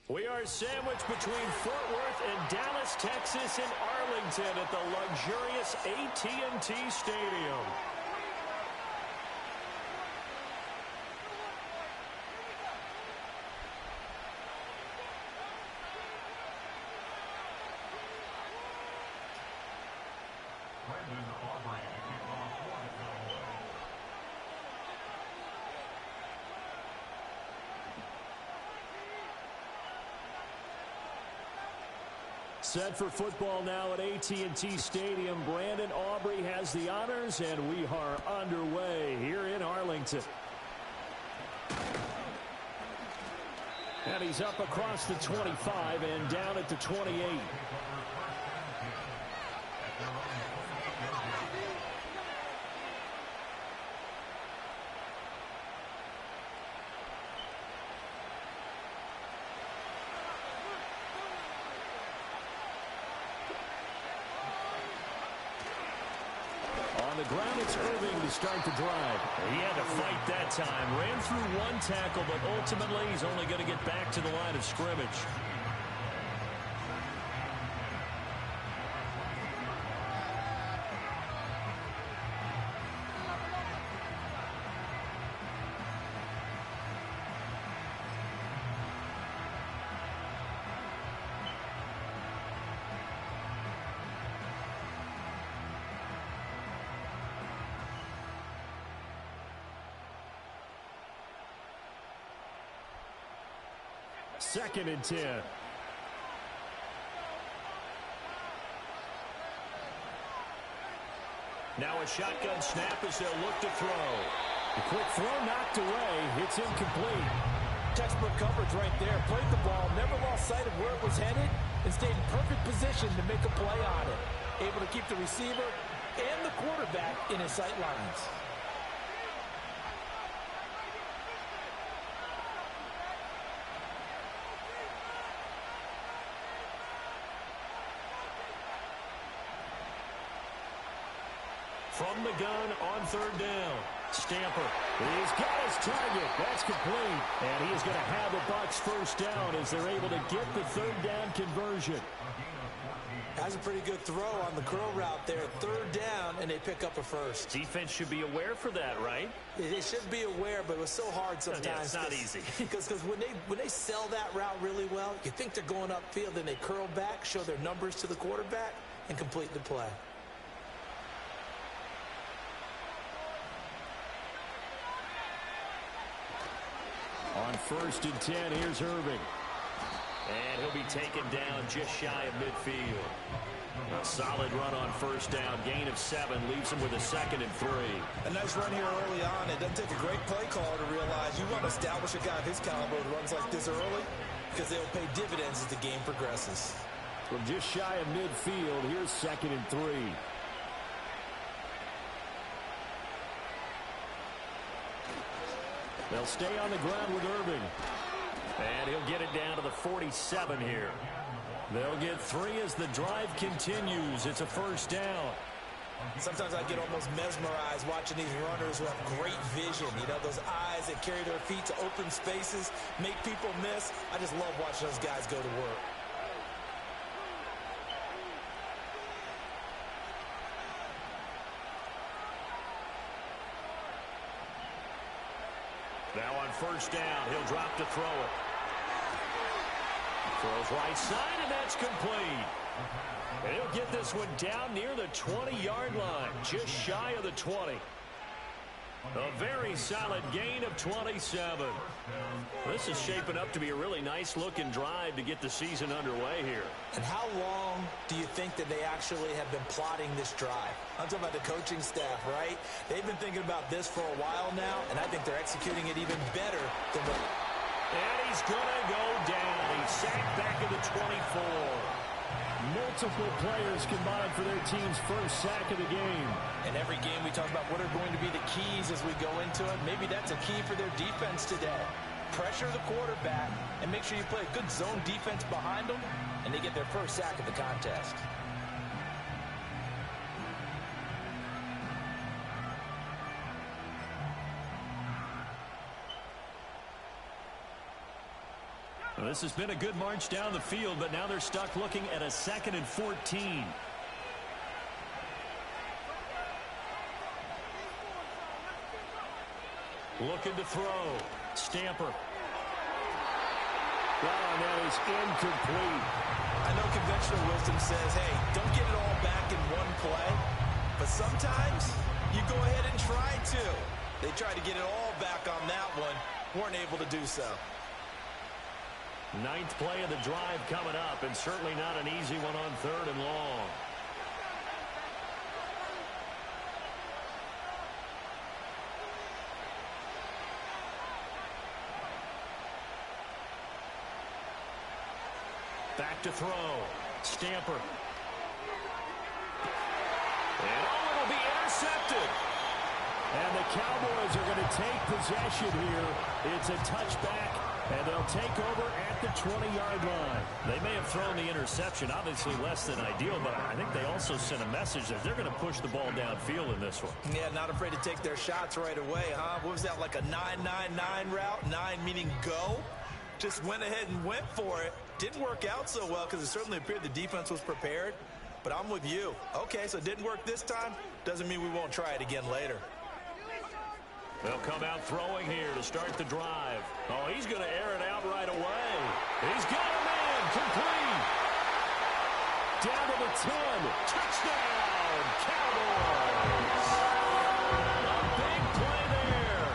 We are sandwiched between Fort Worth and Dallas, Texas, and Arlington at the luxurious AT&T Stadium. Set for football now at AT&T Stadium. Brandon Aubrey has the honors, and we are underway here in Arlington. And he's up across the 25 and down at the 28. On the ground, it's Irving to start the drive. He had to fight that time. Ran through one tackle, but ultimately he's only going to get back to the line of scrimmage. Second and 10. Now a shotgun snap as they'll look to throw. The quick throw knocked away. It's incomplete. Textbook coverage right there. Played the ball, never lost sight of where it was headed, and stayed in perfect position to make a play on it. Able to keep the receiver and the quarterback in his sight lines. From the gun on third down. Stamper. He's got his target. That's complete. And he is going to have the Bucs first down as they're able to get the third down conversion. That's a pretty good throw on the curl route there. Third down, and they pick up a first. Defense should be aware for that, right? They should be aware, but it was so hard sometimes. Yeah, it's not easy. Because when they sell that route really well, you think they're going upfield, then they curl back, show their numbers to the quarterback, and complete the play. On first and 10, here's Irving. And he'll be taken down just shy of midfield. A solid run on first down. Gain of 7 leaves him with a 2nd and 3. A nice run here early on. It doesn't take a great play caller to realize you want to establish a guy of his caliber who runs like this early because they'll pay dividends as the game progresses. From just shy of midfield, here's 2nd and 3. They'll stay on the ground with Irving. And he'll get it down to the 47 here. They'll get 3 as the drive continues. It's a first down. Sometimes I get almost mesmerized watching these runners who have great vision. You know, those eyes that carry their feet to open spaces, make people miss. I just love watching those guys go to work. Now on first down, he'll drop to throw it. Throws right side, and that's complete. And he'll get this one down near the 20-yard line, just shy of the 20. A very solid gain of 27. This is shaping up to be a really nice-looking drive to get the season underway here. And how long do you think that they actually have been plotting this drive? I'm talking about the coaching staff, right? They've been thinking about this for a while now, and I think they're executing it even better than what... And he's going to go down. He's sacked back at the 24. Multiple players combined for their team's first sack of the game. And every game we talk about what are going to be the keys as we go into it. Maybe that's a key for their defense today. Pressure the quarterback and make sure you play a good zone defense behind them, and they get their first sack of the contest. Well, this has been a good march down the field, but now they're stuck looking at a 2nd and 14. Looking to throw. Stamper. Well, and that is incomplete. I know conventional wisdom says, hey, don't get it all back in one play. But sometimes you go ahead and try to. They tried to get it all back on that one. Weren't able to do so. 9th play of the drive coming up, and certainly not an easy one on 3rd and long. Back to throw. Stamper. And it'll be intercepted. And the Cowboys are going to take possession here. It's a touchback, and they'll take over at the 20-yard line. They may have thrown the interception, obviously less than ideal, but I think they also sent a message that they're going to push the ball downfield in this one. Yeah, not afraid to take their shots right away, huh? What was that, like a 9-9-9 route? 9 meaning go? Just went ahead and went for it. Didn't work out so well because it certainly appeared the defense was prepared. But I'm with you. Okay, so it didn't work this time. Doesn't mean we won't try it again later. They'll come out throwing here to start the drive. Oh, he's going to air it out right away. He's got a man. Complete. Down to the 10. Touchdown, Cowboys. A big play there.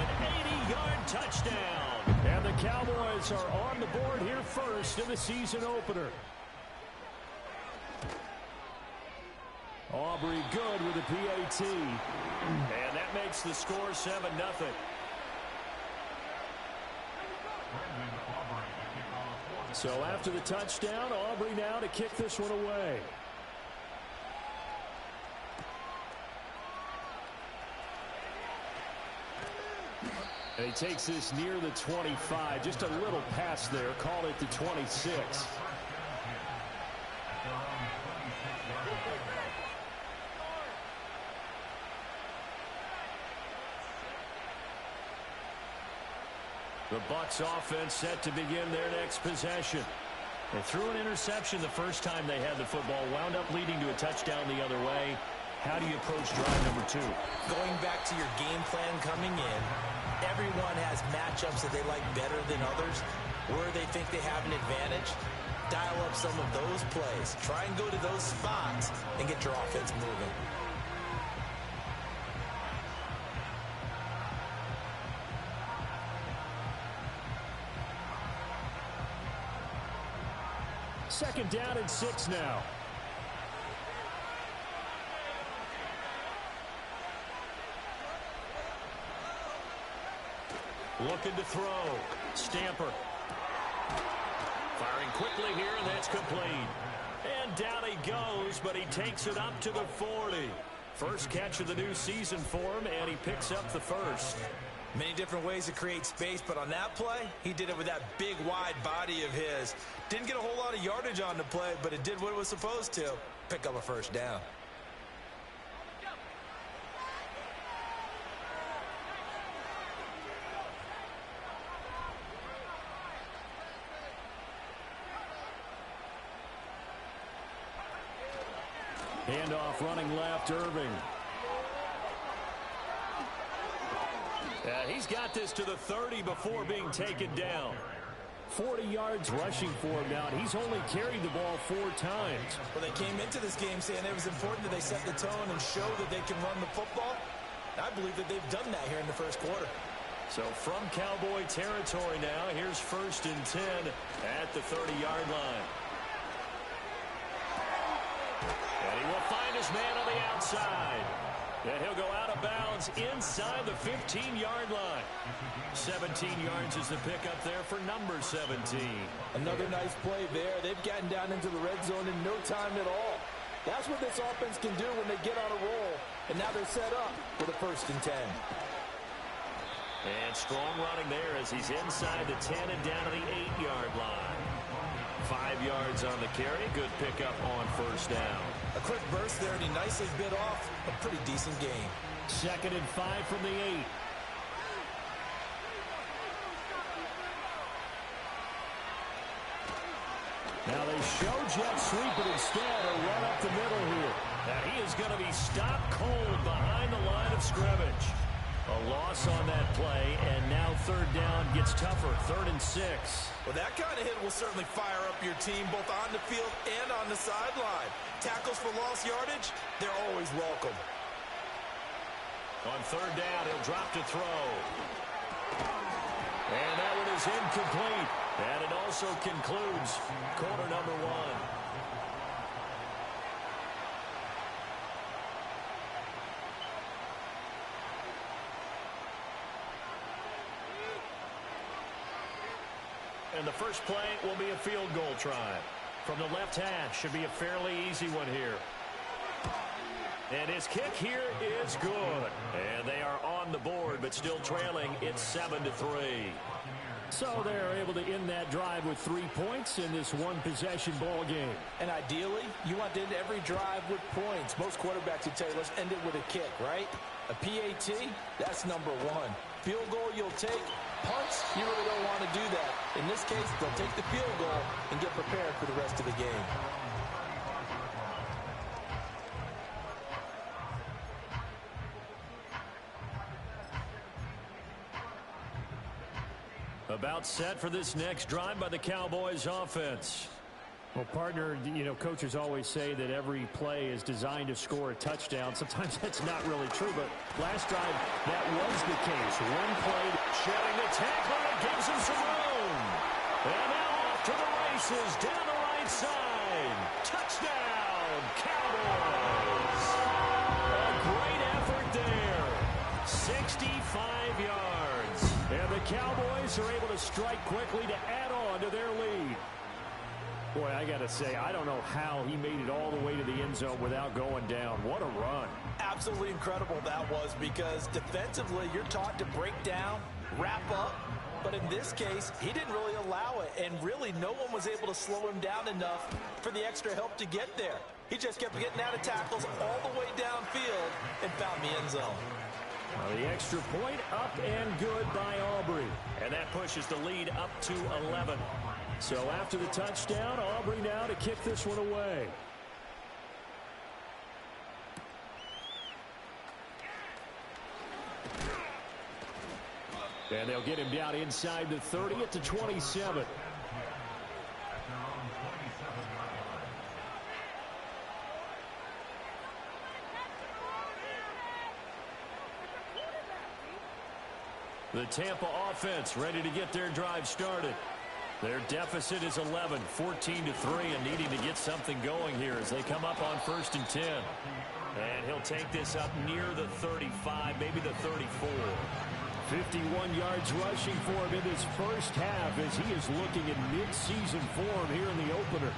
An 80-yard touchdown. And the Cowboys are on the board here first in the season opener. Aubrey good with a PAT. And that makes the score 7-0. So after the touchdown, Aubrey now to kick this one away. And he takes this near the 25. Just a little pass there. Call it the 26. The Bucs offense set to begin their next possession. They threw an interception the first time they had the football, wound up leading to a touchdown the other way. How do you approach drive number 2? Going back to your game plan coming in, everyone has matchups that they like better than others, where they think they have an advantage. Dial up some of those plays. Try and go to those spots and get your offense moving. Second down and 6 now. Looking to throw. Stamper. Firing quickly here, and that's complete. And down he goes, but he takes it up to the 40. First catch of the new season for him, and he picks up the first. Many different ways to create space, but on that play, he did it with that big, wide body of his. Didn't get a whole lot of yardage on the play, but it did what it was supposed to. Pick up a first down. Handoff running left, Irving. He's got this to the 30 before being taken down. 40 yards rushing for him now, and he's only carried the ball 4 times. Well, they came into this game saying it was important that they set the tone and show that they can run the football. I believe that they've done that here in the first quarter. So from Cowboy territory now, here's 1st and 10 at the 30-yard line. And he will find his man on the outside. And he'll go out of bounds inside the 15-yard line. 17 yards is the pickup there for number 17. Another nice play there. They've gotten down into the red zone in no time at all. That's what this offense can do when they get on a roll. And now they're set up with a 1st and 10. And strong running there as he's inside the 10 and down to the 8-yard line. 5 yards on the carry. Good pickup on 1st down. A quick burst there, and he nicely bit off a pretty decent game. 2nd and 5 from the 8. Now they show jet sweep it instead, or run up the middle here. Now he is going to be stopped cold behind the line of scrimmage. A loss on that play, and now third down gets tougher, 3rd and 6. Well, that kind of hit will certainly fire up your team both on the field and on the sideline. Tackles for lost yardage, they're always welcome. On third down, he'll drop to throw. And that one is incomplete. And it also concludes quarter number 1. And the first play will be a field goal try. From the left hash, should be a fairly easy one here. And his kick here is good. And they are on the board, but still trailing. It's 7-3. So they're able to end that drive with 3 points in this one-possession ball game. And ideally, you want to end every drive with points. Most quarterbacks would tell you, let's end it with a kick, right? A PAT, that's number 1. Field goal you'll take. Punts, you really don't want to do that. In this case, they'll take the field goal and get prepared for the rest of the game. About set for this next drive by the Cowboys offense. Well, partner, you know, coaches always say that every play is designed to score a touchdown. Sometimes that's not really true, but last drive, that was the case. One play, shedding the tackle, and it gives him some room. And now off to the races, down the right side. Touchdown, Cowboys. A great effort there. 65 yards. And the Cowboys are able to strike quickly to add on to their lead. Boy, I got to say, I don't know how he made it all the way to the end zone without going down. What a run. Absolutely incredible that was, because defensively you're taught to break down, wrap up. But in this case, he didn't really allow it. And really, no one was able to slow him down enough for the extra help to get there. He just kept getting out of tackles all the way downfield and found the end zone. Well, the extra point up and good by Aubrey. And that pushes the lead up to 11. So after the touchdown, Aubrey now to kick this one away. And they'll get him down inside the 30 at the 27. The Tampa offense ready to get their drive started. Their deficit is 11, 14-3, and needing to get something going here as they come up on 1st and 10. And he'll take this up near the 35, maybe the 34. 51 yards rushing for him in his first half as he is looking in mid-season form here in the opener.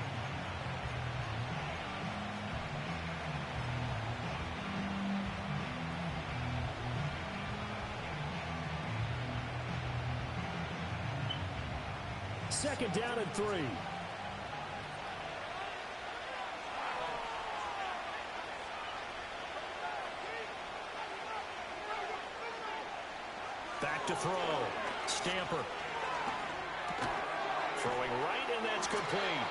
Second down and 3. Back to throw. Stamper. Throwing right, and that's complete.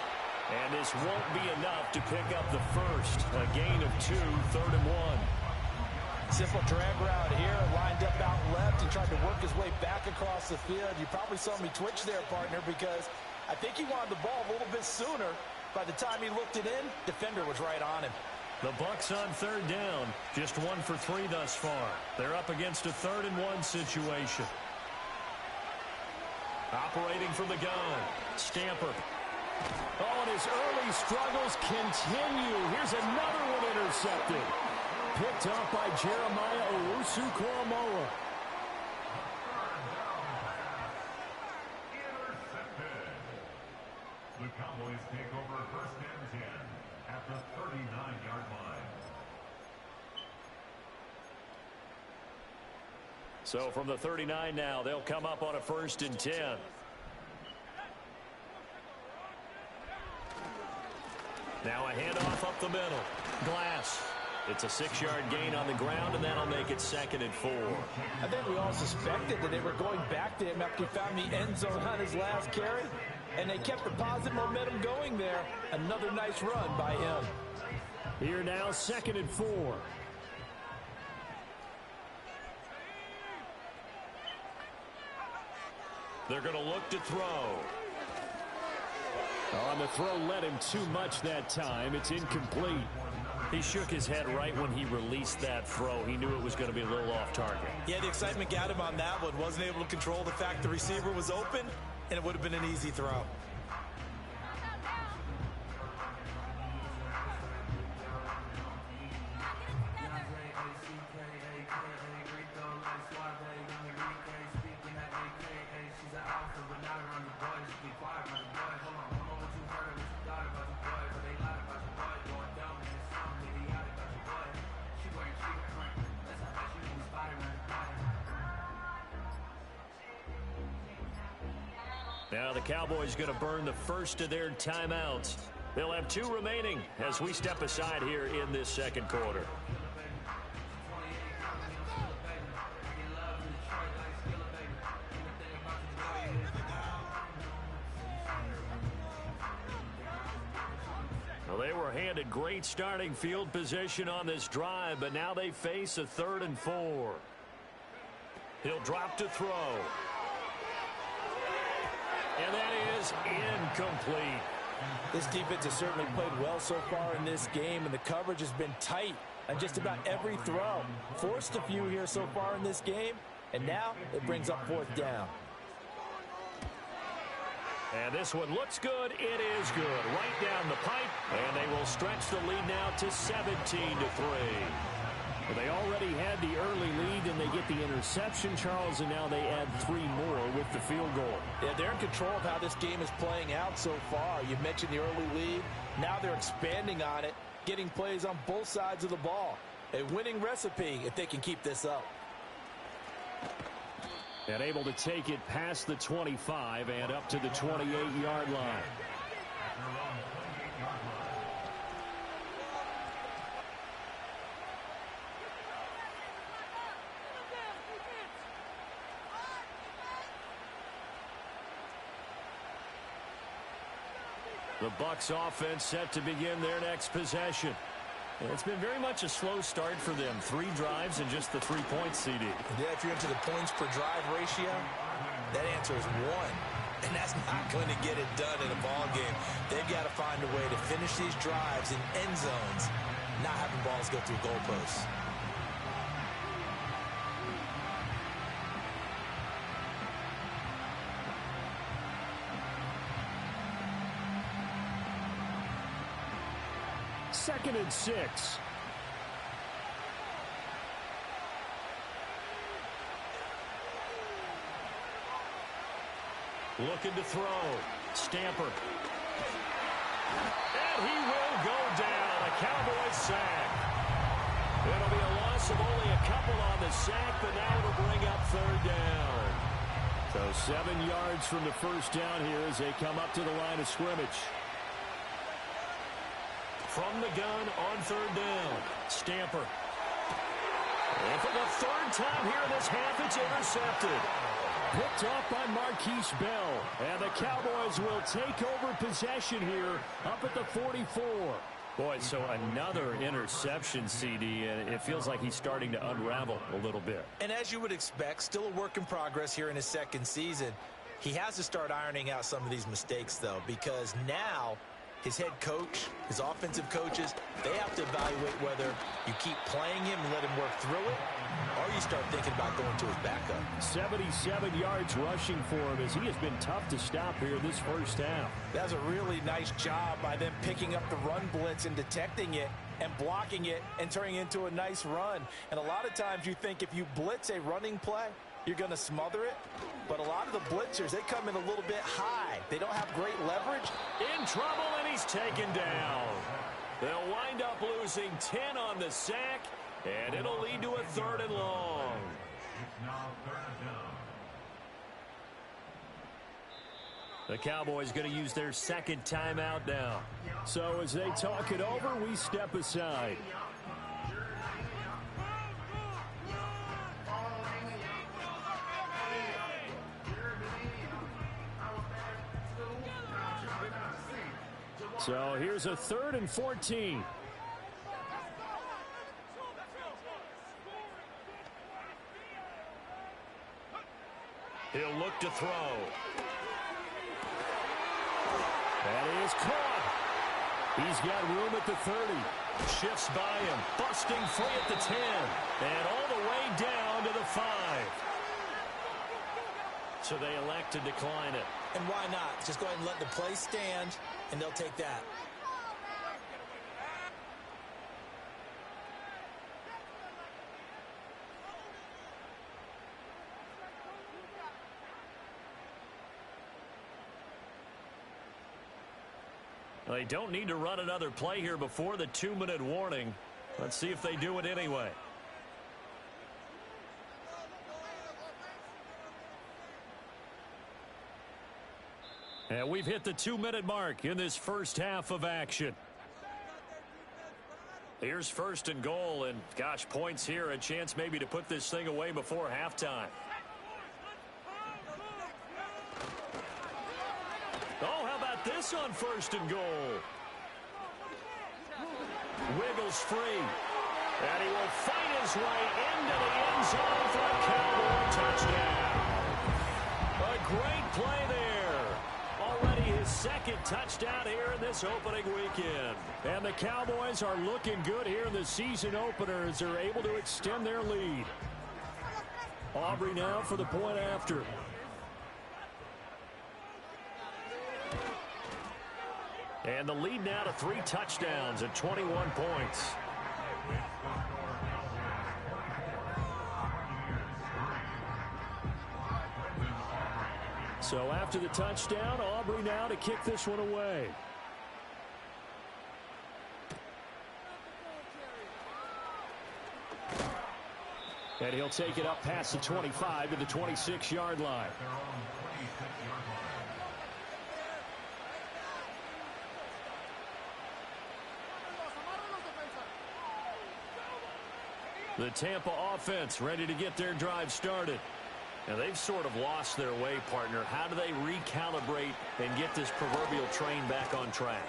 And this won't be enough to pick up the first. A gain of 2, 3rd and 1. Simple drag route here, lined up out left and tried to work his way back across the field. You probably saw me twitch there, partner, because I think he wanted the ball a little bit sooner. By the time he looked it in, defender was right on him. The Bucs on 3rd down, just 1 for 3 thus far. They're up against a 3rd and 1 situation. Operating from the gun, Stamper. Oh, and his early struggles continue. Here's another one intercepted. Picked up by Jeremiah Owusu-Koramoah. Intercepted. The Cowboys take over 1st and 10 at the 39-yard line. So from the 39 now, they'll come up on a 1st and 10. Now a handoff up the middle. Glass. It's a 6-yard gain on the ground, and that'll make it 2nd and 4. I think we all suspected that they were going back to him after he found the end zone on his last carry. and they kept the positive momentum going there. Another nice run by him. Here now, 2nd and 4. They're going to look to throw. On the throw, led him too much that time. It's incomplete. He shook his head right when he released that throw. He knew it was going to be a little off target. Yeah, the excitement got him on that one. Wasn't able to control the fact the receiver was open, and it would have been an easy throw. Now the Cowboys going to burn the first of their timeouts. They'll have 2 remaining as we step aside here in this 2nd quarter. Well, they were handed great starting field position on this drive, but now they face a 3rd and 4. He'll drop to throw. And that is incomplete. This defense has certainly played well so far in this game, and the coverage has been tight on just about every throw. Forced a few here so far in this game, and now it brings up 4th down. And this one looks good. It is good. Right down the pipe, and they will stretch the lead now to 17-3. Well, they already had the early lead, and they get the interception, Charles, and now they add 3 more with the field goal. Yeah, they're in control of how this game is playing out so far. You mentioned the early lead. Now they're expanding on it, getting plays on both sides of the ball. A winning recipe if they can keep this up. And able to take it past the 25 and up to the 28-yard line. The Bucs offense set to begin their next possession. It's been very much a slow start for them. 3 drives and just the 3 points, CD. Yeah, if you're into the points per drive ratio, that answer is 1. And that's not going to get it done in a ball game. They've got to find a way to finish these drives in end zones, not having balls go through goalposts. Second and 6. Looking to throw. Stamper. And he will go down. A Cowboys sack. It'll be a loss of only a couple on the sack, but now it'll bring up 3rd down. So 7 yards from the first down here as they come up to the line of scrimmage. From the gun on 3rd down. Stamper. And for the 3rd time here in this half, it's intercepted. Picked off by Marquise Bell. And the Cowboys will take over possession here up at the 44. Boy, so another interception, CD, and it feels like he's starting to unravel a little bit. And as you would expect, still a work in progress here in his 2nd season. He has to start ironing out some of these mistakes, though, because now his head coach, his offensive coaches, they have to evaluate whether you keep playing him and let him work through it, or you start thinking about going to his backup. 77 yards rushing for him as he has been tough to stop here this first half. That's a really nice job by them picking up the run blitz and detecting it and blocking it and turning it into a nice run. And a lot of times you think if you blitz a running play, you're going to smother it. But a lot of the blitzers, they come in a little bit high. They don't have great leverage. In trouble, and he's taken down. They'll wind up losing 10 on the sack, and it'll lead to a 3rd and long. It's now 3rd down. The Cowboys going to use their 2nd timeout now. So as they talk it over, we step aside. So here's a 3rd and 14. He'll look to throw. That is caught. He's got room at the 30. Shifts by him. Busting free at the 10. And all the way down to the 5. So they elect to decline it. And why not? Just go ahead and let the play stand, and they'll take that. They don't need to run another play here before the 2-minute warning. Let's see if they do it anyway. And we've hit the 2-minute mark in this first half of action. Here's 1st and goal, and gosh, points here, a chance maybe to put this thing away before halftime. Oh, how about this on 1st and goal? Wiggles free. And he will fight his way into the end zone for a Cowboy touchdown. A great play there. Already his 2nd touchdown here in this opening weekend. And the Cowboys are looking good here in the season opener as they're able to extend their lead. Aubrey now for the point after. And the lead now to 3 touchdowns at 21 points. So after the touchdown, Aubrey now to kick this one away. And he'll take it up past the 25 to the 26-yard line. The Tampa offense ready to get their drive started. Now they've sort of lost their way, partner. How do they recalibrate and get this proverbial train back on track?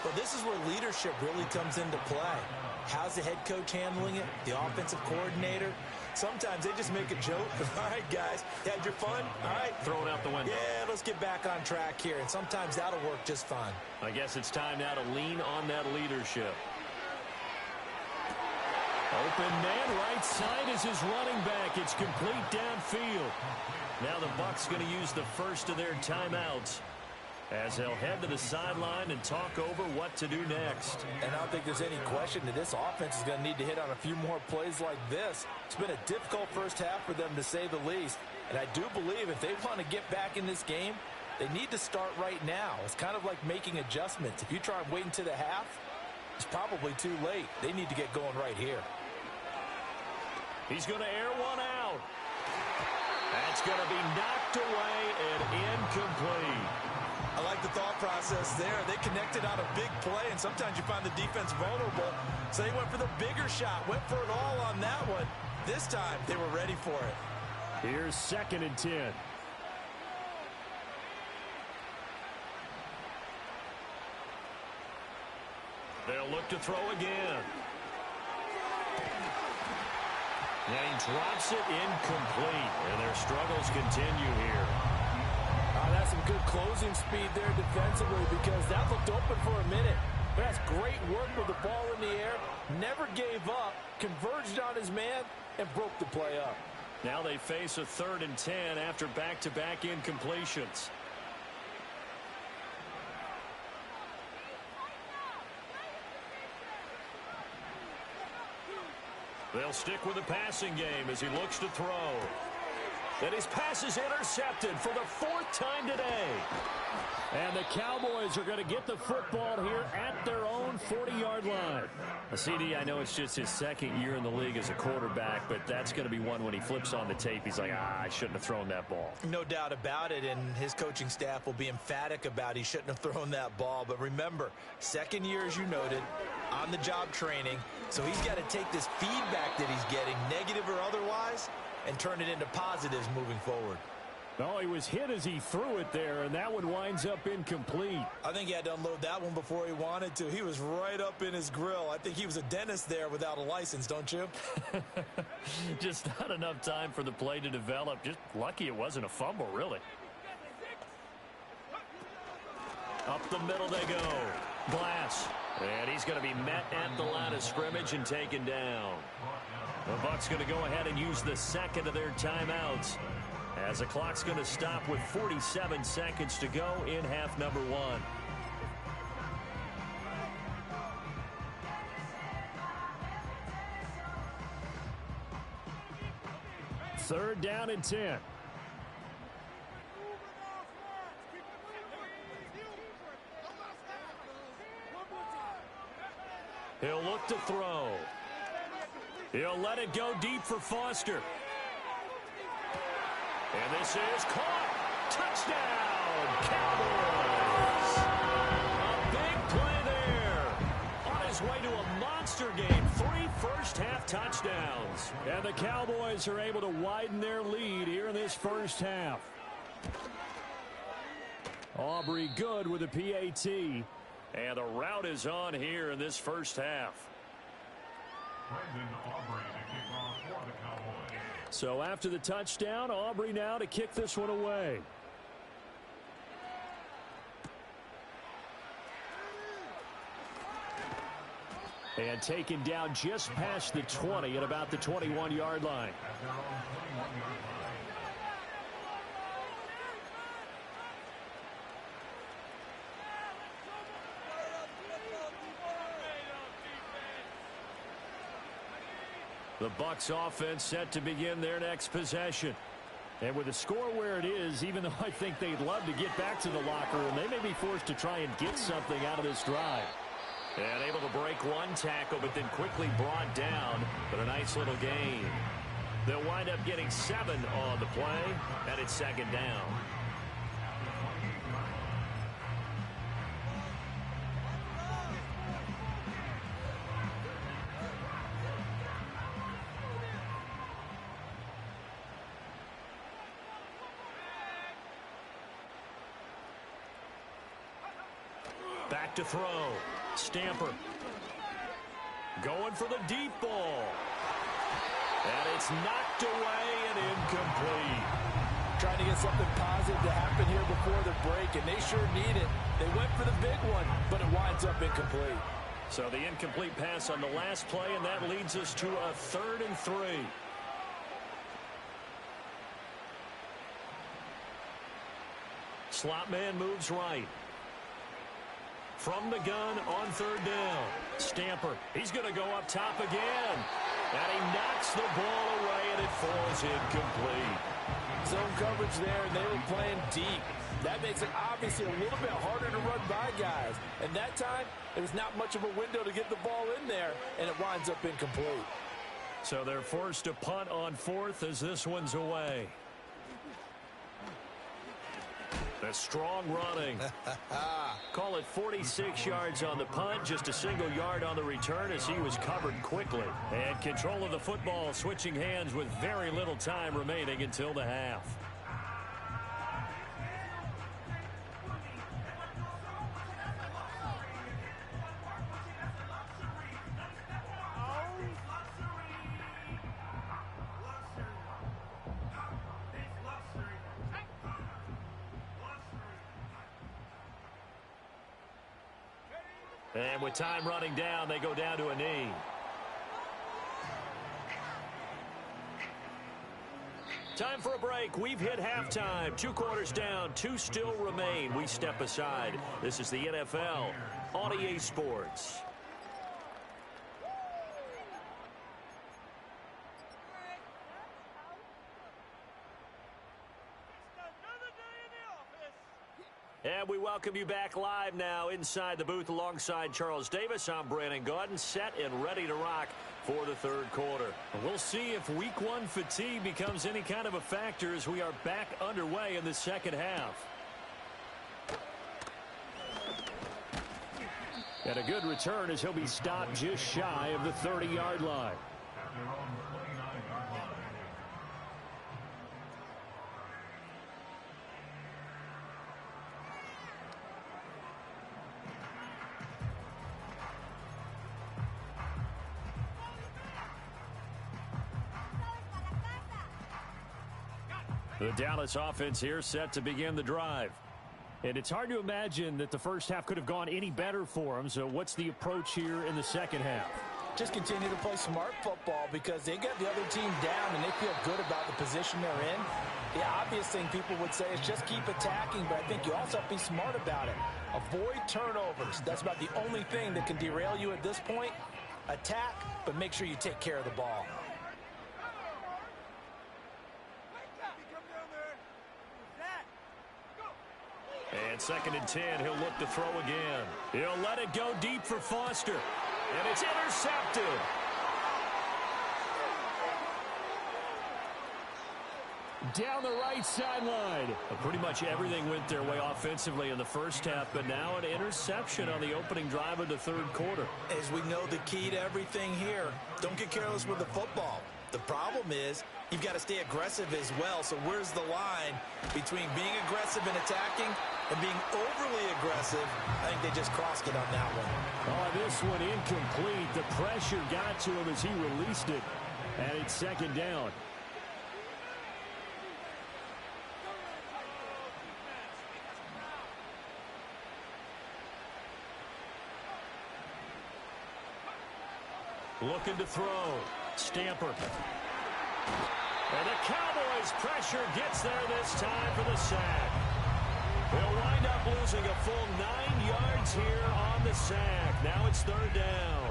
Well, this is where leadership really comes into play. How's the head coach handling it? The offensive coordinator? Sometimes they just make a joke. All right, guys, you had your fun? All right. Throw it out the window. Yeah, let's get back on track here. And sometimes that'll work just fine. I guess it's time now to lean on that leadership. Open man, right side is his running back. It's complete downfield. Now the Bucs going to use the first of their timeouts as they'll head to the sideline and talk over what to do next. And I don't think there's any question that this offense is going to need to hit on a few more plays like this. It's been a difficult first half for them, to say the least. And I do believe if they want to get back in this game, they need to start right now. It's kind of like making adjustments. If you try and wait until the half, it's probably too late. They need to get going right here. He's going to air one out. That's going to be knocked away and incomplete. I like the thought process there. They connected on a big play, and sometimes you find the defense vulnerable. So they went for the bigger shot, went for it all on that one. This time, they were ready for it. Here's 2nd and 10. They'll look to throw again. And he drops it incomplete, and their struggles continue here. That's some good closing speed there defensively, because that looked open for a minute. But that's great work with the ball in the air. Never gave up, converged on his man, and broke the play up. Now they face a 3rd and 10 after back-to-back incompletions. They'll stick with the passing game as he looks to throw. And his pass is intercepted for the 4th time today. And the Cowboys are going to get the football here at their own 40-yard line. CD, I know it's just his 2nd year in the league as a quarterback, but that's going to be one when he flips on the tape. He's like, I shouldn't have thrown that ball. No doubt about it, and his coaching staff will be emphatic about he shouldn't have thrown that ball. But remember, 2nd year, as you noted, on-the-job training. So he's got to take this feedback that he's getting, negative or otherwise, and turn it into positives moving forward. Oh, he was hit as he threw it there, and that one winds up incomplete. I think he had to unload that one before he wanted to. He was right up in his grill. I think he was a dentist there without a license, don't you? Just not enough time for the play to develop. Just lucky it wasn't a fumble, really. Up the middle they go. Glass. And he's going to be met at the line of scrimmage and taken down. The Bucs going to go ahead and use the second of their timeouts, as the clock's going to stop with 47 seconds to go in half number one. Third down and 10. He'll look to throw. He'll let it go deep for Foster. And this is caught. Touchdown, Cowboys. A big play there. On his way to a monster game. 3 first-half touchdowns. And the Cowboys are able to widen their lead here in this first half. Aubrey good with a PAT. And the route is on here in this first half. So after the touchdown, Aubrey now to kick this one away. And taken down just past the 20 at about the 21-yard line. The Bucs offense set to begin their next possession. And with the score where it is, even though I think they'd love to get back to the locker room, they may be forced to try and get something out of this drive. And able to break one tackle, but then quickly brought down. But a nice little gain. They'll wind up getting 7 on the play, and it's second down. Back to throw. Stamper. Going for the deep ball. And it's knocked away and incomplete. Trying to get something positive to happen here before the break, and they sure need it. They went for the big one, but it winds up incomplete. So the incomplete pass on the last play, and that leads us to a 3rd and 3. Slot man moves right. From the gun on 3rd down. Stamper. He's going to go up top again. And he knocks the ball away, and it falls incomplete. Zone coverage there, and they were playing deep. That makes it obviously a little bit harder to run by guys. And that time, there was not much of a window to get the ball in there, and it winds up incomplete. So they're forced to punt on 4th as this one's away. The strong running. Call it 46 yards on the punt, just a single yard on the return as he was covered quickly. And control of the football switching hands with very little time remaining until the half. And with time running down, they go down to a knee. Time for a break. We've hit halftime. 2 quarters down. 2 still remain. We step aside. This is the NFL on EA Sports. And we welcome you back live now inside the booth alongside Charles Davis. I'm Brandon Gaudin, set and ready to rock for the 3rd quarter. We'll see if week 1 fatigue becomes any kind of a factor as we are back underway in the second half. And a good return as he'll be stopped just shy of the 30-yard line. The Dallas offense here set to begin the drive. And it's hard to imagine that the first half could have gone any better for them. So what's the approach here in the second half? Just continue to play smart football because they got the other team down and they feel good about the position they're in. The obvious thing people would say is just keep attacking, but I think you also have to be smart about it. Avoid turnovers. That's about the only thing that can derail you at this point. Attack, but make sure you take care of the ball. And 2nd and 10, he'll look to throw again. He'll let it go deep for Foster. And it's intercepted. Down the right sideline. Pretty much everything went their way offensively in the first half, but now an interception on the opening drive of the third quarter. As we know, the key to everything here, don't get careless with the football. The problem is you've got to stay aggressive as well. So where's the line between being aggressive and attacking and being overly aggressive? I think they just crossed it on that one. Oh, this one incomplete. The pressure got to him as he released it. And it's 2nd down. Looking to throw. Stamper. And the Cowboys' pressure gets there this time for the sack. They'll wind up losing a full 9 yards here on the sack. Now it's 3rd down.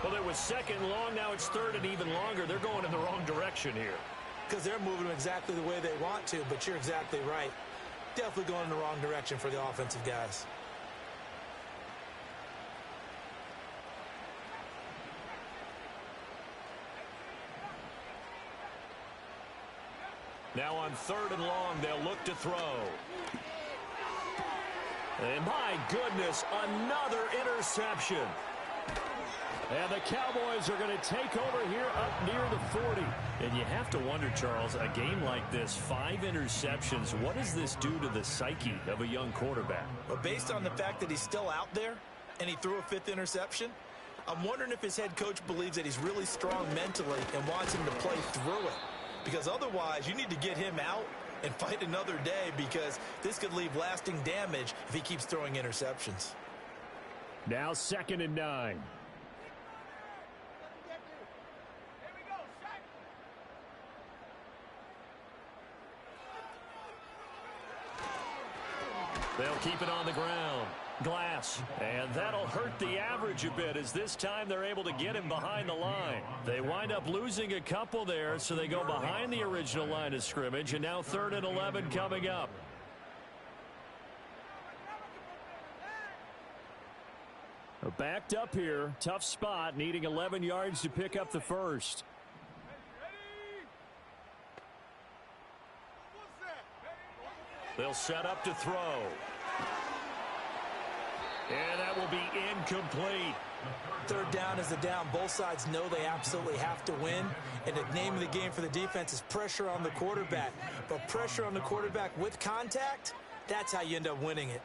Well, it was 2nd long. Now it's 3rd and even longer. They're going in the wrong direction here. Because they're moving exactly the way they want to, but you're exactly right. Definitely going in the wrong direction for the offensive guys. Now on 3rd and long, they'll look to throw. And my goodness, another interception. And the Cowboys are going to take over here up near the 40. And you have to wonder, Charles, a game like this, 5 interceptions, what does this do to the psyche of a young quarterback? Well, based on the fact that he's still out there and he threw a 5th interception, I'm wondering if his head coach believes that he's really strong mentally and wants him to play through it. Because otherwise, you need to get him out and fight another day because this could leave lasting damage if he keeps throwing interceptions. Now 2nd and 9. They'll keep it on the ground. Glass. And that'll hurt the average a bit as this time they're able to get him behind the line. They wind up losing a couple there, so they go behind the original line of scrimmage, and now 3rd and 11 coming up. They're backed up here. Tough spot, needing 11 yards to pick up the first. They'll set up to throw. And that will be incomplete. 3rd down is a down. Both sides know they absolutely have to win. And the name of the game for the defense is pressure on the quarterback. But pressure on the quarterback with contact, that's how you end up winning it.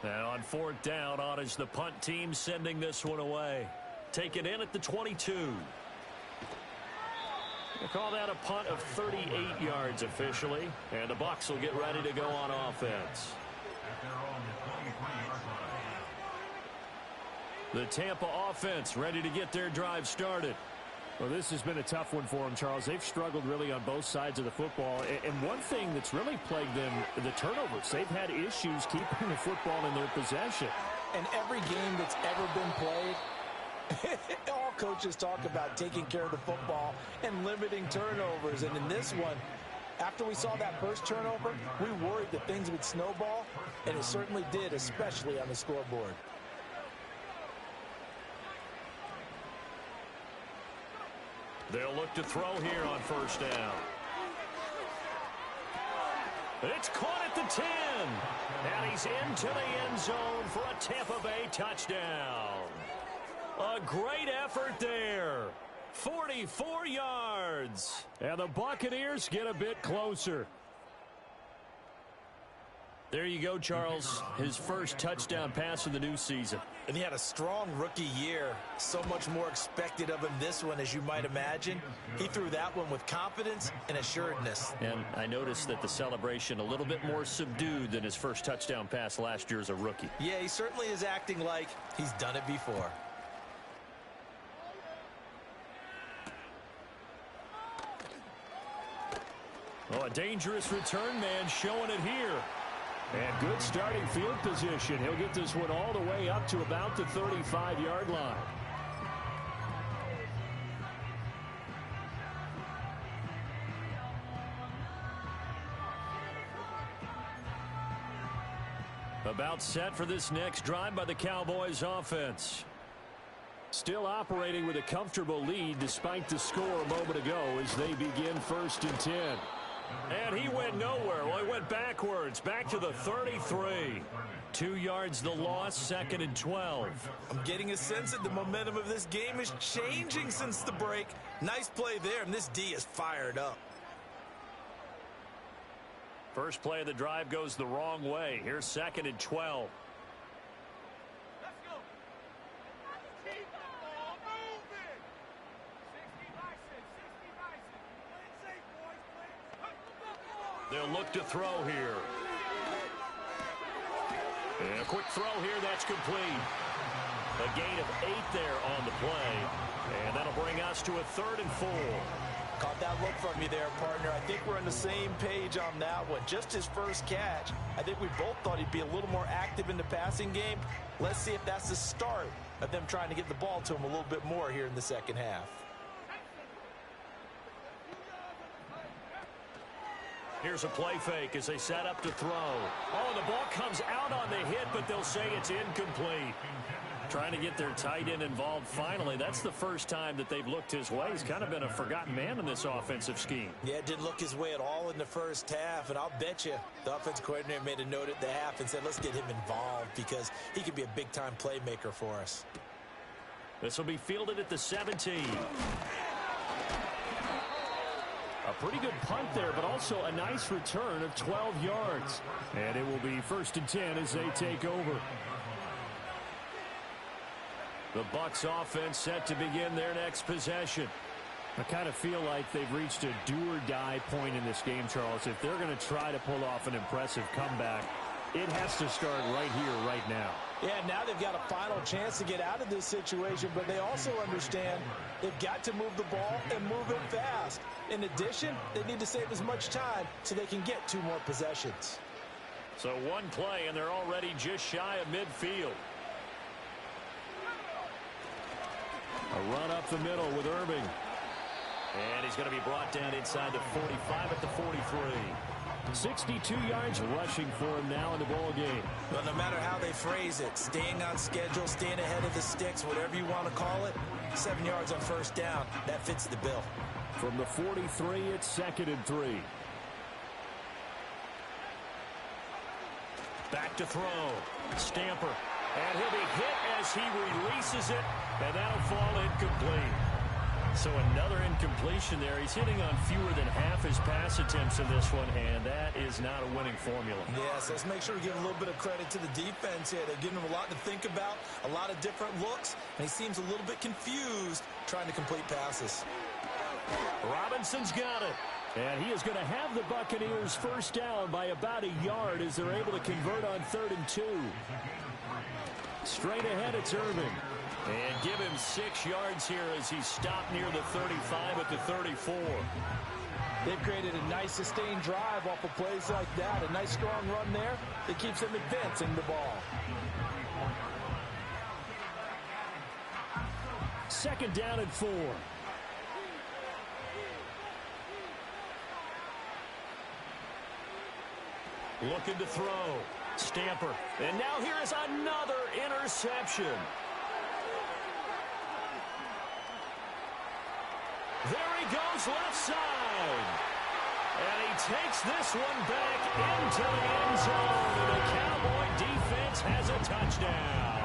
Now on 4th down, on is the punt team sending this one away. Take it in at the 22. We'll call that a punt of 38 yards officially, and the Bucs will get ready to go on offense. The Tampa offense ready to get their drive started. Well, this has been a tough one for them, Charles. They've struggled really on both sides of the football. And one thing that's really plagued them, the turnovers. They've had issues keeping the football in their possession. And every game that's ever been played, all coaches talk about taking care of the football and limiting turnovers. And in this one, after we saw that first turnover, we worried that things would snowball, and it certainly did, especially on the scoreboard. They'll look to throw here on 1st down. It's caught at the 10. And he's into the end zone for a Tampa Bay touchdown. A great effort there. 44 yards. And the Buccaneers get a bit closer. There you go, Charles. His first touchdown pass of the new season. And he had a strong rookie year. So much more expected of him this one, as you might imagine. He threw that one with confidence and assuredness. And I noticed that the celebration a little bit more subdued than his first touchdown pass last year as a rookie. Yeah, he certainly is acting like he's done it before. Oh, a dangerous return man showing it here. And good starting field position. He'll get this one all the way up to about the 35-yard line. About set for this next drive by the Cowboys offense. Still operating with a comfortable lead despite the score a moment ago as they begin 1st and 10. And he went nowhere. Well, he went backwards, back to the 33. 2 yards the loss, 2nd and 12. I'm getting a sense that the momentum of this game is changing since the break. Nice play there, and this D is fired up. First play of the drive goes the wrong way. Here's 2nd and 12. They'll look to throw here. And a quick throw here, that's complete. A gain of 8 there on the play. And that'll bring us to a 3rd and 4. Caught that look from you there, partner. I think we're on the same page on that one. Just his first catch. I think we both thought he'd be a little more active in the passing game. Let's see if that's the start of them trying to get the ball to him a little bit more here in the second half. Here's a play fake as they set up to throw. Oh, the ball comes out on the hit, but they'll say it's incomplete. Trying to get their tight end involved finally. That's the first time that they've looked his way. He's kind of been a forgotten man in this offensive scheme. Yeah, it didn't look his way at all in the first half, and I'll bet you the offensive coordinator made a note at the half and said, let's get him involved because he could be a big-time playmaker for us. This will be fielded at the 17. A pretty good punt there, but also a nice return of 12 yards. And it will be 1st and 10 as they take over. The Bucs offense set to begin their next possession. I kind of feel like they've reached a do-or-die point in this game, Charles. If they're going to try to pull off an impressive comeback, it has to start right here, right now. Yeah, now they've got a final chance to get out of this situation, but they also understand they've got to move the ball and move it fast. In addition, they need to save as much time so they can get 2 more possessions. So one play, and they're already just shy of midfield. A run up the middle with Irving. And he's going to be brought down inside the 45 at the 43. 62 yards rushing for him now in the ball game. But no matter how they phrase it, staying on schedule, staying ahead of the sticks, whatever you want to call it, 7 yards on 1st down, that fits the bill. From the 43, it's 2nd and 3. Back to throw. Stamper. And he'll be hit as he releases it, and that'll fall incomplete. So another incompletion there. He's hitting on fewer than half his pass attempts in this one, and that is not a winning formula. Yes, let's make sure we give a little bit of credit to the defense here. They're giving him a lot to think about, a lot of different looks, and he seems a little bit confused trying to complete passes. Robinson's got it. And he is going to have the Buccaneers 1st down by about a yard as they're able to convert on 3rd and 2. Straight ahead, it's Irving. And give him 6 yards here as he stopped near the 35 at the 34. They've created a nice sustained drive off of plays like that. A nice strong run there that keeps them advancing the ball. 2nd down and 4. Looking to throw. Stamper. And now here is another interception. There he goes left side. And he takes this one back into the end zone. And the Cowboy defense has a touchdown.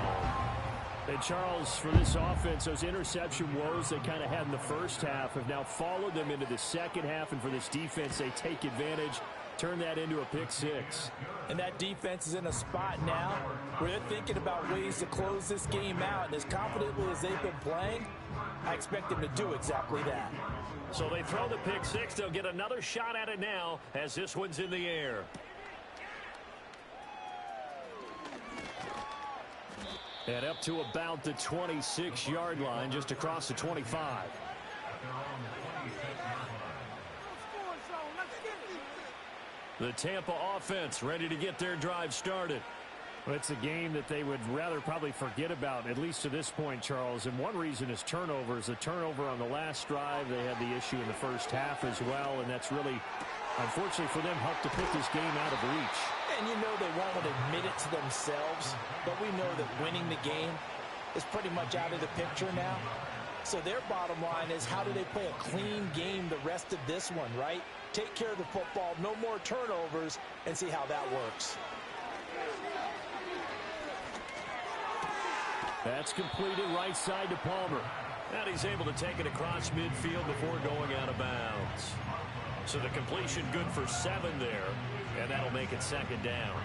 And Charles, for this offense, those interception woes they kind of had in the first half have now followed them into the second half. And for this defense, they take advantage turn that into a pick six. And that defense is in a spot now where they're thinking about ways to close this game out. And as confidently as they've been playing, I expect them to do exactly that. So they throw the pick six. They'll get another shot at it now as this one's in the air. And up to about the 26-yard line, just across the 25. The Tampa offense ready to get their drive started. Well, it's a game that they would rather probably forget about, at least to this point, Charles. And one reason is turnovers. A turnover on the last drive. They had the issue in the first half as well, and that's really, unfortunately for them, helped to put this game out of reach. And you know they won't want to admit it to themselves, but we know that winning the game is pretty much out of the picture now. So their bottom line is, how do they play a clean game the rest of this one, right? Take care of the football, no more turnovers, and see how that works. That's completed right side to Palmer. And he's able to take it across midfield before going out of bounds. So the completion good for 7 there, and that'll make it second down.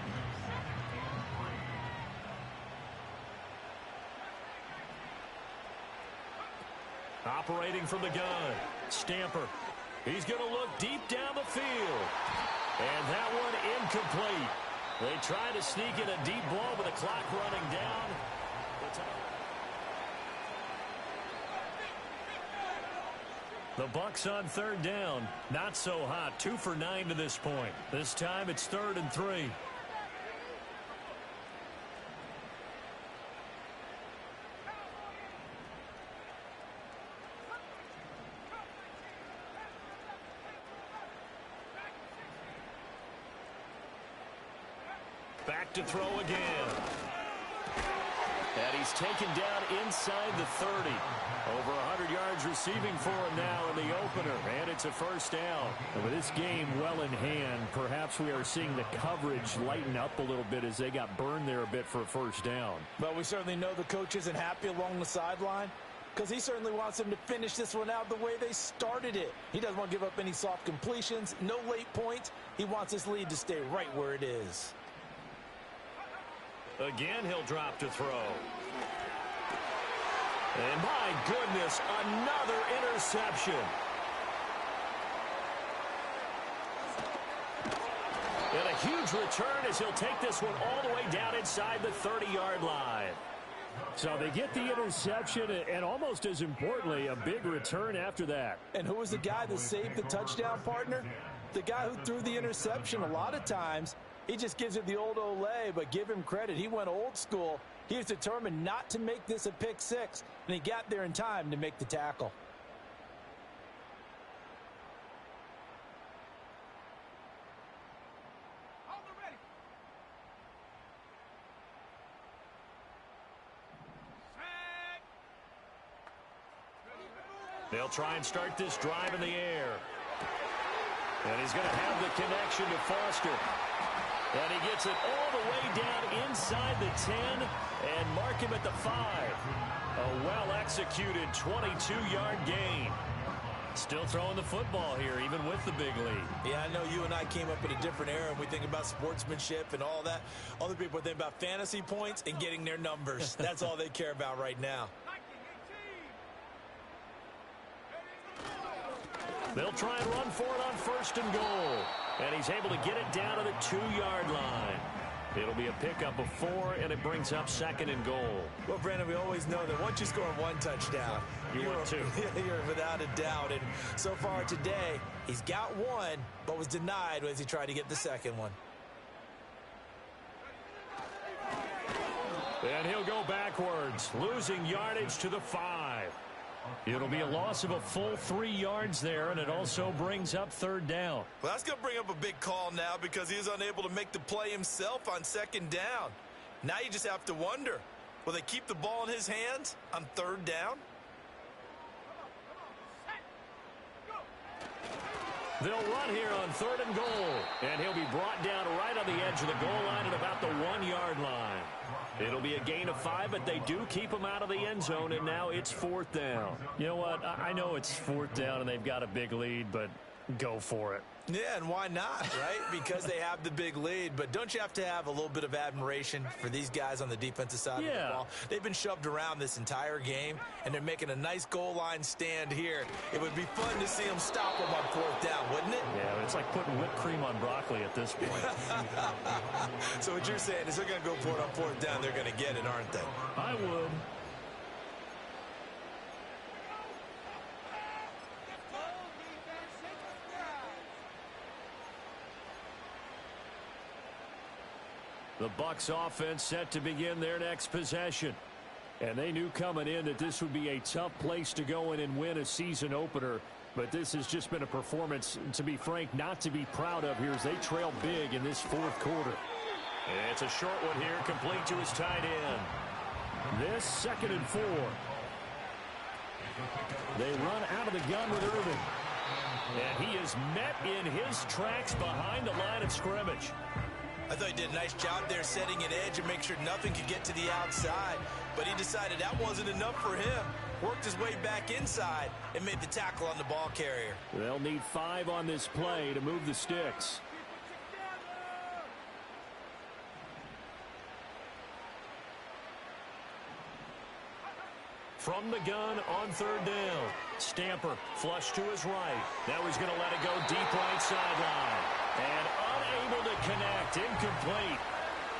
Operating from the gun, Stamper. He's going to look deep down the field. And that one incomplete. They try to sneak in a deep ball with the clock running down. The Bucs on third down. Not so hot. 2 for 9 to this point. This time it's 3rd and 3. Back to throw again. And he's taken down inside the 30. Over 100 yards receiving for him now in the opener. And it's a first down. And with this game well in hand, perhaps we are seeing the coverage lighten up a little bit as they got burned there a bit for a first down. But we certainly know the coach isn't happy along the sideline, because he certainly wants them to finish this one out the way they started it. He doesn't want to give up any soft completions, no late points. He wants this lead to stay right where it is. Again, he'll drop to throw. And my goodness, another interception. And a huge return as he'll take this one all the way down inside the 30-yard line. So they get the interception, and almost as importantly, a big return after that. And who was the guy that saved the touchdown, partner? The guy who threw the interception. A lot of times, he just gives it the old Olay, but give him credit. He went old school. He was determined not to make this a pick six, and he got there in time to make the tackle. They'll try and start this drive in the air. And he's going to have the connection to Foster. And he gets it all the way down inside the 10 and mark him at the 5. A well-executed 22-yard gain. Still throwing the football here, even with the big lead. Yeah, I know you and I came up in a different era, and we think about sportsmanship and all that. Other people think about fantasy points and getting their numbers. That's all they care about right now. They'll try and run for it on 1st and goal. And he's able to get it down to the 2-yard line. It'll be a pickup of 4, and it brings up 2nd and goal. Well, Brandon, we always know that once you score 1 touchdown, you want 2. You're without a doubt. And so far today, he's got 1, but was denied as he tried to get the 2nd one. And he'll go backwards, losing yardage to the 5. It'll be a loss of a full 3 yards there, and it also brings up 3rd down. Well, that's going to bring up a big call now because he's unable to make the play himself on 2nd down. Now you just have to wonder, will they keep the ball in his hands on 3rd down? They'll run here on 3rd and goal, and he'll be brought down right on the edge of the goal line at about the 1-yard line. It'll be a gain of 5, but they do keep him out of the end zone, and now it's 4th down. You know what? I know it's 4th down, and they've got a big lead, but go for it. Yeah, and why not, right? Because they have the big lead. But don't you have to have a little bit of admiration for these guys on the defensive side of the ball? They've been shoved around this entire game, and they're making a nice goal line stand here. It would be fun to see them stop them on 4th down, wouldn't it? Yeah, it's like putting whipped cream on broccoli at this point. So what you're saying is they're going to go for it on 4th down. They're going to get it, aren't they? I would. The Bucs offense set to begin their next possession. And they knew coming in that this would be a tough place to go in and win a season opener. But this has just been a performance, to be frank, not to be proud of here as they trail big in this 4th quarter. It's a short one here, complete to his tight end. This 2nd and 4. They run out of the gun with Irvin. And he is met in his tracks behind the line of scrimmage. I thought he did a nice job there setting an edge and make sure nothing could get to the outside. But he decided that wasn't enough for him. Worked his way back inside and made the tackle on the ball carrier. They'll need 5 on this play to move the sticks. From the gun on 3rd down. Stamper flush to his right. Now he's going to let it go deep right sideline. And unable to connect. Incomplete.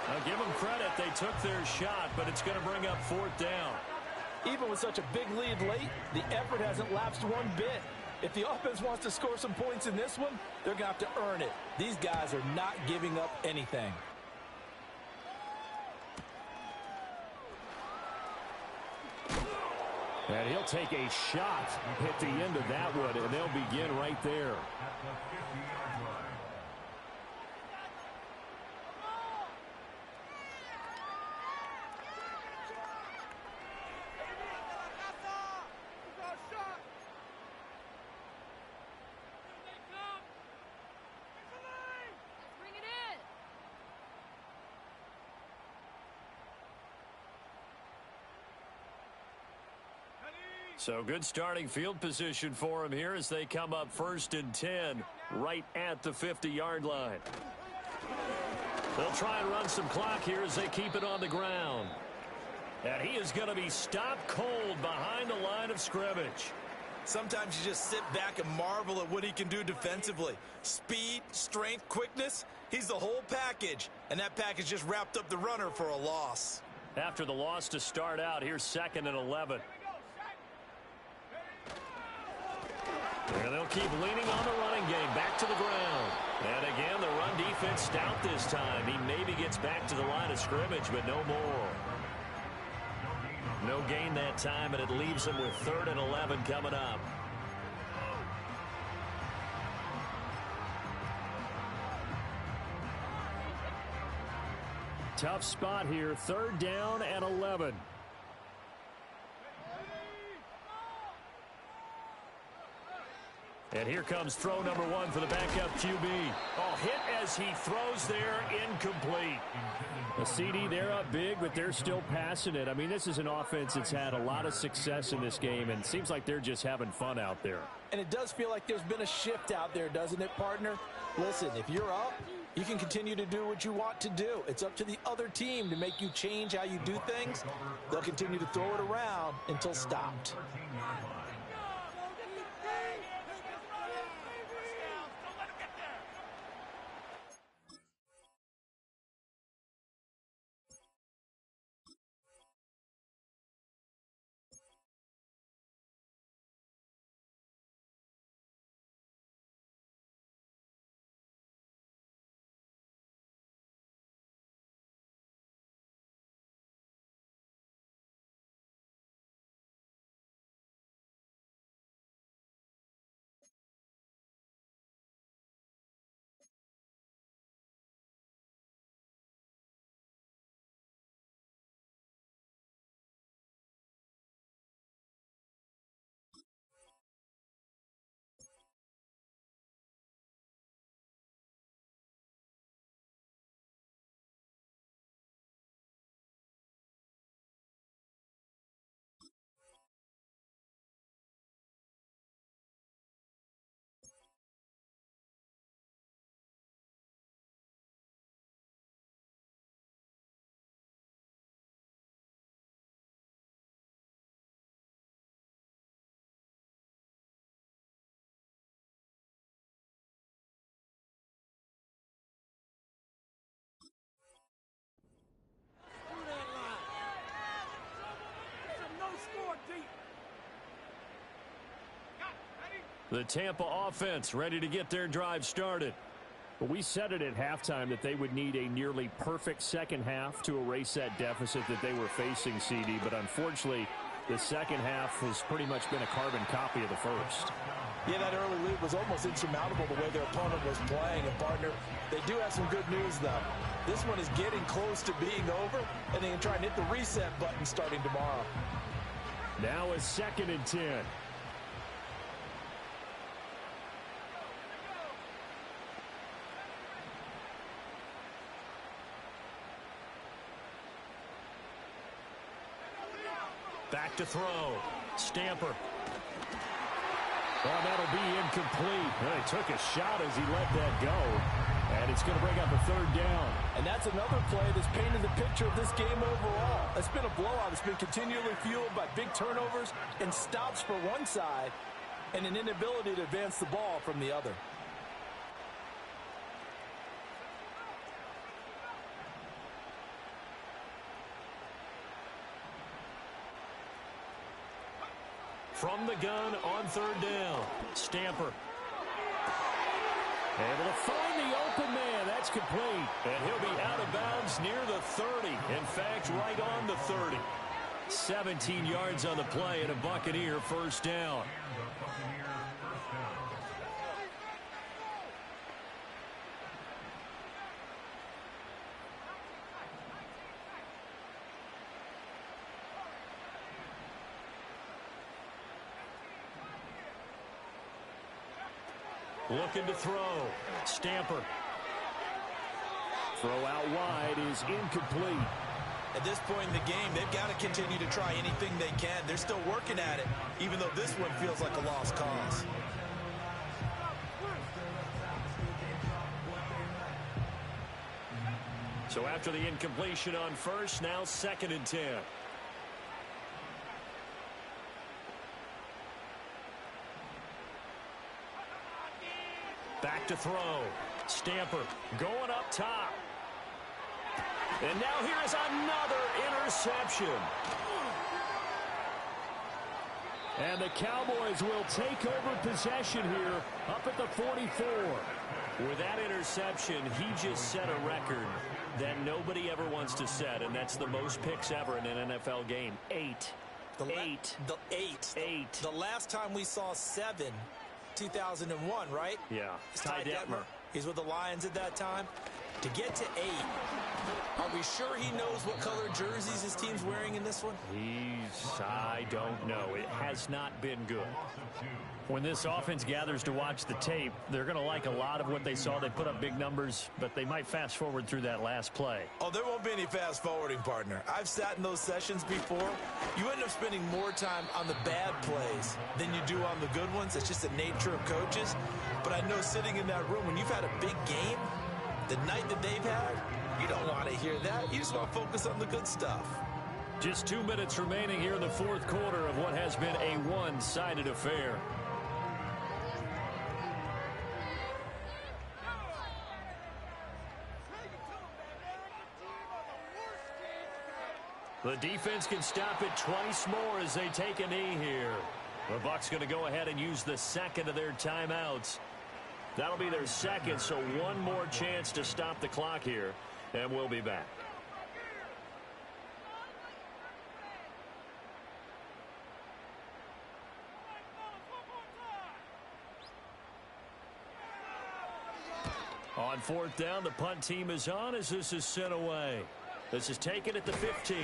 Now give them credit. They took their shot, but it's going to bring up 4th down. Even with such a big lead late, the effort hasn't lapsed one bit. If the offense wants to score some points in this one, they're going to have to earn it. These guys are not giving up anything. And he'll take a shot at the end of that one, and they'll begin right there. So good starting field position for him here as they come up 1st and 10 right at the 50-yard line. They'll try and run some clock here as they keep it on the ground. And he is going to be stopped cold behind the line of scrimmage. Sometimes you just sit back and marvel at what he can do defensively. Speed, strength, quickness, he's the whole package. And that package just wrapped up the runner for a loss. After the loss to start out, here's 2nd and 11. And they'll keep leaning on the running game back to the ground. And again, the run defense stout this time. He maybe gets back to the line of scrimmage, but no more. No gain that time, and it leaves him with 3rd and 11 coming up. Tough spot here. 3rd down and 11. And here comes throw number 1 for the backup QB. Oh, hit as he throws there, incomplete. A CD, they're up big, but they're still passing it. I mean, this is an offense that's had a lot of success in this game, and it seems like they're just having fun out there. And it does feel like there's been a shift out there, doesn't it, partner? Listen, if you're up, you can continue to do what you want to do. It's up to the other team to make you change how you do things. They'll continue to throw it around until stopped. The Tampa offense ready to get their drive started. Well, we said it at halftime that they would need a nearly perfect second half to erase that deficit that they were facing, CD. But unfortunately, the second half has pretty much been a carbon copy of the first. Yeah, that early lead was almost insurmountable the way their opponent was playing. And, partner, they do have some good news, though. This one is getting close to being over, and they can try and hit the reset button starting tomorrow. Now a 2nd and 10. Back to throw. Stamper. Well, that'll be incomplete. Well, he took a shot as he let that go. And it's going to bring up a 3rd down. And that's another play that's painted the picture of this game overall. It's been a blowout. It's been continually fueled by big turnovers and stops for one side and an inability to advance the ball from the other. From the gun on 3rd down. Stamper. Able to find the open man. That's complete. And he'll be out of bounds near the 30. In fact, right on the 30. 17 yards on the play and a Buccaneer 1st down. Looking to throw. Stamper. Throw out wide is incomplete. At this point in the game, they've got to continue to try anything they can. They're still working at it, even though this one feels like a lost cause. So after the incompletion on 1st, now 2nd and 10. Back to throw. Stamper going up top. And now here is another interception. And the Cowboys will take over possession here up at the 44. With that interception, he just set a record that nobody ever wants to set, and that's the most picks ever in an NFL game. 8. The last time we saw 7, 2001, right? Yeah. Ty Detmer. He's with the Lions at that time. To get to 8, are we sure he knows what color jerseys his team's wearing in this one? I don't know. It has not been good. When this offense gathers to watch the tape, they're going to like a lot of what they saw. They put up big numbers, but they might fast forward through that last play. Oh, there won't be any fast forwarding, partner. I've sat in those sessions before. You end up spending more time on the bad plays than you do on the good ones. It's just the nature of coaches. But I know sitting in that room, when you've had a big game, the night that they've had, you don't want to hear that. You just want to focus on the good stuff. Just 2 minutes remaining here in the 4th quarter of what has been a one-sided affair. The defense can stop it twice more as they take a knee here. The Bucs going to go ahead and use the 2nd of their timeouts. That'll be their 2nd, so one more chance to stop the clock here, and we'll be back. On 4th down, the punt team is on as this is sent away. This is taken at the 15.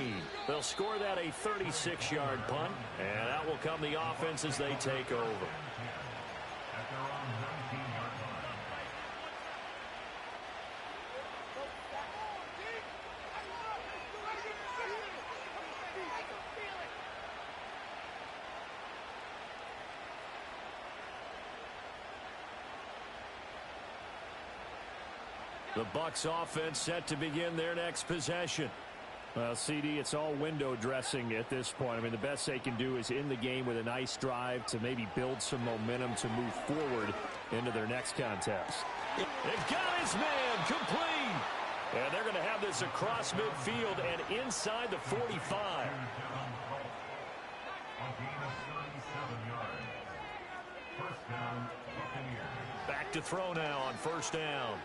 They'll score that a 36-yard punt, and out will come the offense as they take over. The Bucs offense set to begin their next possession. Well, CD, it's all window dressing at this point. I mean, the best they can do is in the game with a nice drive to maybe build some momentum to move forward into their next contest. They've got his man complete. And they're going to have this across midfield and inside the 45. First down, Buccaneers. Back to throw now on first down.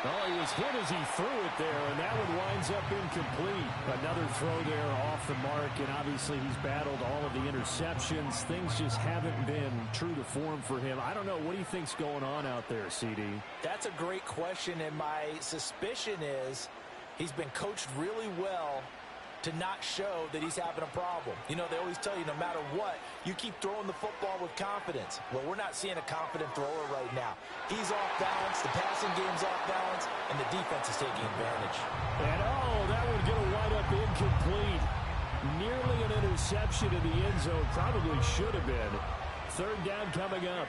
Oh, he was hit as he threw it there, and that one winds up incomplete. Another throw there off the mark, and obviously he's battled all of the interceptions. Things just haven't been true to form for him. I don't know. What do you think's going on out there, CD? That's a great question, and my suspicion is he's been coached really well to not show that he's having a problem. You know, they always tell you no matter what, you keep throwing the football with confidence. Well, we're not seeing a confident thrower right now. He's off balance, the passing game's off balance, and the defense is taking advantage. And that would get a wide up incomplete. Nearly an interception in the end zone. Probably should have been. Third down coming up.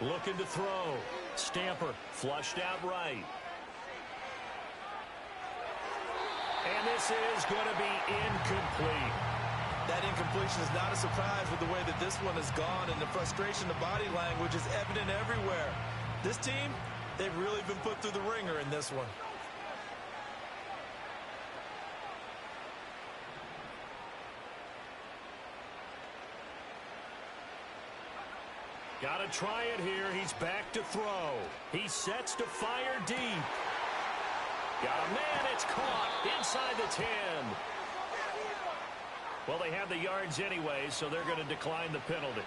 Looking to throw. Stamper flushed out right. And this is going to be incomplete. That incompletion is not a surprise with the way that this one has gone, and the frustration, the body language is evident everywhere. This team, they've really been put through the ringer in this one. Got to try it here. He's back to throw. He sets to fire deep. Got a man. It's caught inside the 10. Well, they have the yards anyway, so they're going to decline the penalty.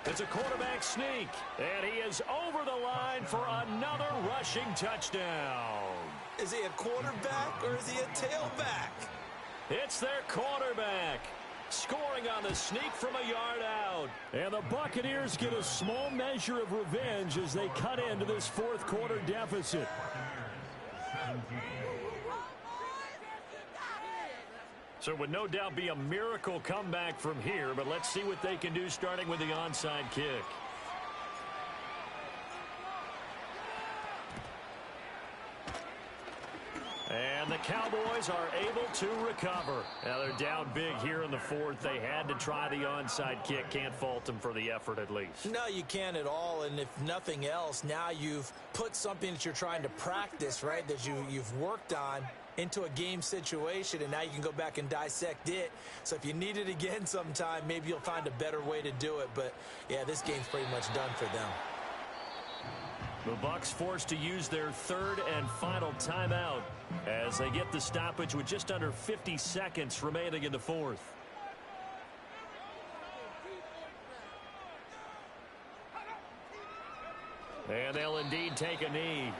It's a quarterback sneak, and he is over the line for another rushing touchdown. Is he a quarterback or is he a tailback? It's their quarterback, scoring on the sneak from a yard out. And the Buccaneers get a small measure of revenge as they cut into this fourth quarter deficit. Buccaneers, 17. So it would no doubt be a miracle comeback from here, but let's see what they can do starting with the onside kick. And the Cowboys are able to recover. Now they're down big here in the fourth. They had to try the onside kick. Can't fault them for the effort at least. No, you can't at all, and if nothing else, now you've put something that you're trying to practice, right, that you've worked on into a game situation, and now you can go back and dissect it. So if you need it again sometime, maybe you'll find a better way to do it. But, yeah, this game's pretty much done for them. The Bucs forced to use their third and final timeout as they get the stoppage with just under 50 seconds remaining in the fourth. And they'll indeed take a knee.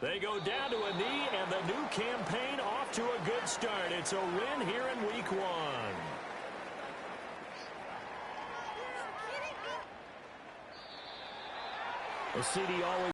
They go down to a knee, and the new campaign off to a good start. It's a win here in Week 1. The CD always